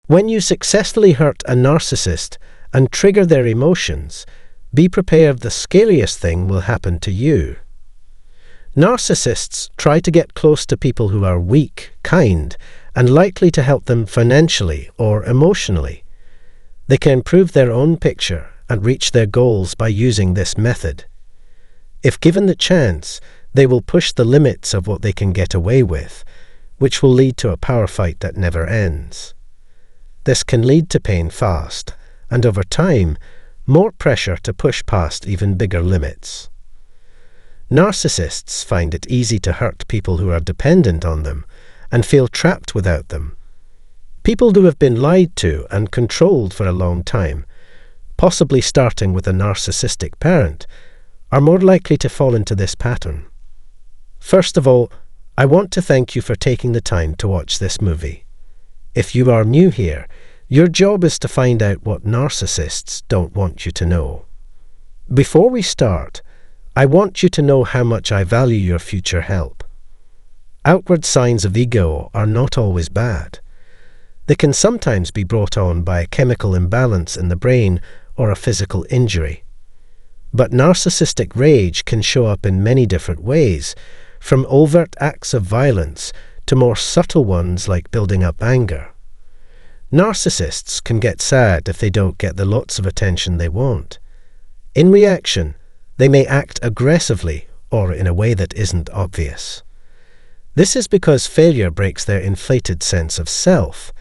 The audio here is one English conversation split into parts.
When you successfully hurt a narcissist and trigger their emotions, be prepared the scariest thing will happen to you. Narcissists try to get close to people who are weak, kind, and likely to help them financially or emotionally. They can improve their own picture and reach their goals by using this method. If given the chance, they will push the limits of what they can get away with, which will lead to a power fight that never ends. This can lead to pain fast, and over time, more pressure to push past even bigger limits. Narcissists find it easy to hurt people who are dependent on them and feel trapped without them. People who have been lied to and controlled for a long time, possibly starting with a narcissistic parent, are more likely to fall into this pattern. First of all, I want to thank you for taking the time to watch this movie. If you are new here, your job is to find out what narcissists don't want you to know. Before we start, I want you to know how much I value your future help. Outward signs of ego are not always bad. They can sometimes be brought on by a chemical imbalance in the brain or a physical injury. But narcissistic rage can show up in many different ways, from overt acts of violence to more subtle ones like building up anger. Narcissists can get sad if they don't get the lots of attention they want. In reaction, they may act aggressively or in a way that isn't obvious. This is because failure breaks their inflated sense of self.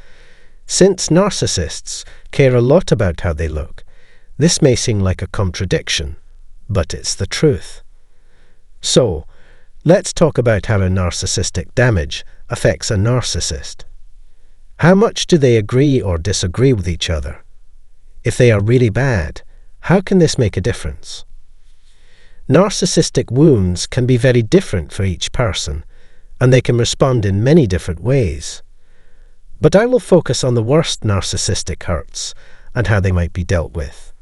Since narcissists care a lot about how they look, this may seem like a contradiction, but it's the truth. So, let's talk about how a narcissistic damage affects a narcissist. How much do they agree or disagree with each other? If they are really bad, how can this make a difference? Narcissistic wounds can be very different for each person, and they can respond in many different ways. But I will focus on the worst narcissistic hurts and how they might be dealt with.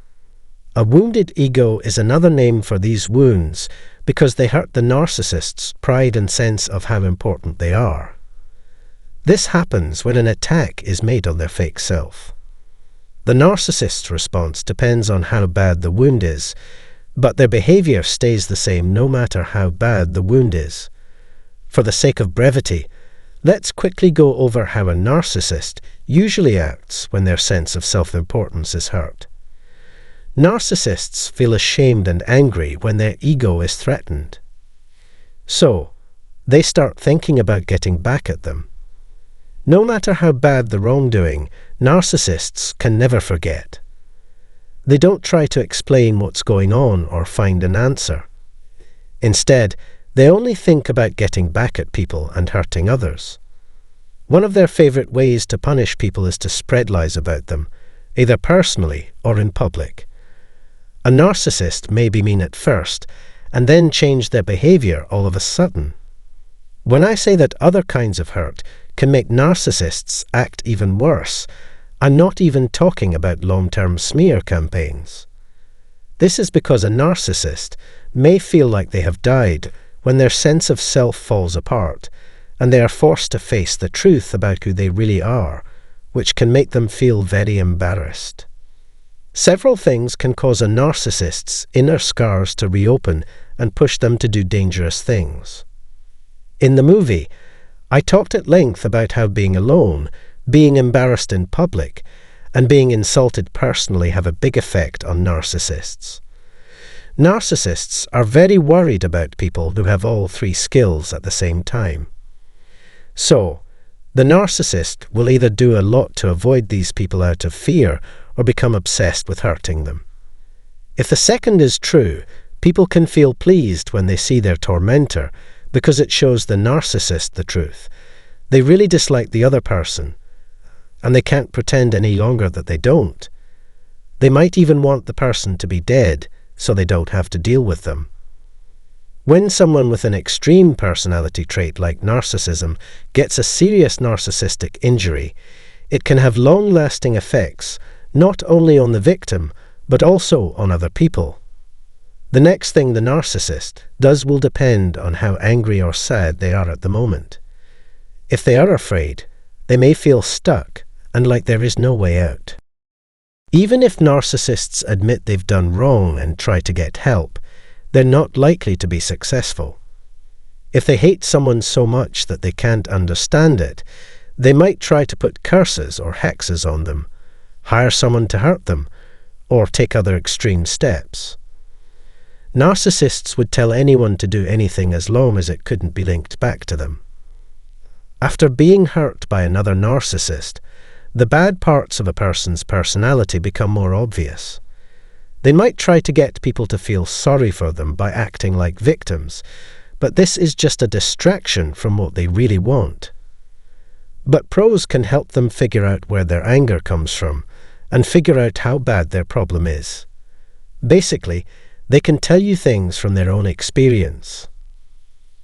A wounded ego is another name for these wounds because they hurt the narcissist's pride and sense of how important they are. This happens when an attack is made on their fake self. The narcissist's response depends on how bad the wound is, but their behavior stays the same no matter how bad the wound is. For the sake of brevity, let's quickly go over how a narcissist usually acts when their sense of self-importance is hurt. Narcissists feel ashamed and angry when their ego is threatened. So, they start thinking about getting back at them. No matter how bad the wrongdoing, narcissists can never forget. They don't try to explain what's going on or find an answer. Instead, they only think about getting back at people and hurting others. One of their favorite ways to punish people is to spread lies about them, either personally or in public. A narcissist may be mean at first, and then change their behavior all of a sudden. When I say that other kinds of hurt can make narcissists act even worse, I'm not even talking about long-term smear campaigns. This is because a narcissist may feel like they have died when their sense of self falls apart, and they are forced to face the truth about who they really are, which can make them feel very embarrassed. Several things can cause a narcissist's inner scars to reopen and push them to do dangerous things. In the movie, I talked at length about how being alone, being embarrassed in public, and being insulted personally have a big effect on narcissists. Narcissists are very worried about people who have all three skills at the same time. So, the narcissist will either do a lot to avoid these people out of fear or become obsessed with hurting them. If the second is true, people can feel pleased when they see their tormentor because it shows the narcissist the truth. They really dislike the other person, and they can't pretend any longer that they don't. They might even want the person to be dead so they don't have to deal with them. When someone with an extreme personality trait like narcissism gets a serious narcissistic injury, it can have long-lasting effects not only on the victim, but also on other people. The next thing the narcissist does will depend on how angry or sad they are at the moment. If they are afraid, they may feel stuck and like there is no way out. Even if narcissists admit they've done wrong and try to get help, they're not likely to be successful. If they hate someone so much that they can't understand it, they might try to put curses or hexes on them, hire someone to hurt them, or take other extreme steps. Narcissists would tell anyone to do anything as long as it couldn't be linked back to them. After being hurt by another narcissist, the bad parts of a person's personality become more obvious. They might try to get people to feel sorry for them by acting like victims, but this is just a distraction from what they really want. But pros can help them figure out where their anger comes from and figure out how bad their problem is. Basically, they can tell you things from their own experience.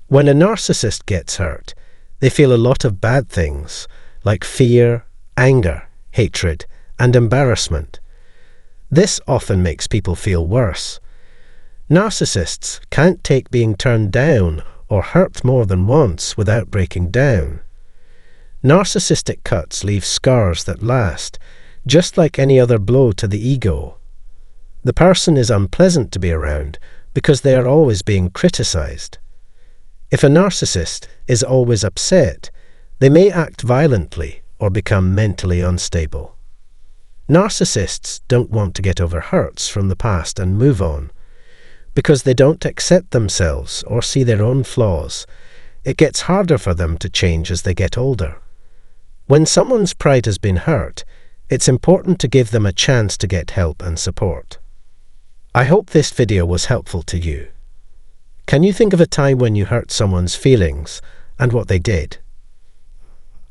When a narcissist gets hurt, they feel a lot of bad things like fear, anger, hatred, and embarrassment. This often makes people feel worse. Narcissists can't take being turned down or hurt more than once without breaking down. Narcissistic cuts leave scars that last, just like any other blow to the ego. The person is unpleasant to be around because they are always being criticized. If a narcissist is always upset, they may act violently or become mentally unstable. Narcissists don't want to get over hurts from the past and move on. Because they don't accept themselves or see their own flaws, it gets harder for them to change as they get older. When someone's pride has been hurt, it's important to give them a chance to get help and support. I hope this video was helpful to you. Can you think of a time when you hurt someone's feelings and what they did?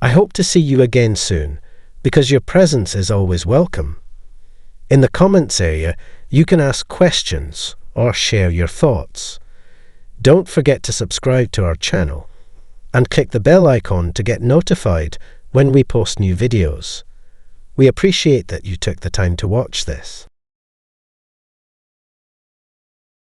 I hope to see you again soon, because your presence is always welcome. In the comments area, you can ask questions or share your thoughts. Don't forget to subscribe to our channel and click the bell icon to get notified when we post new videos. We appreciate that you took the time to watch this.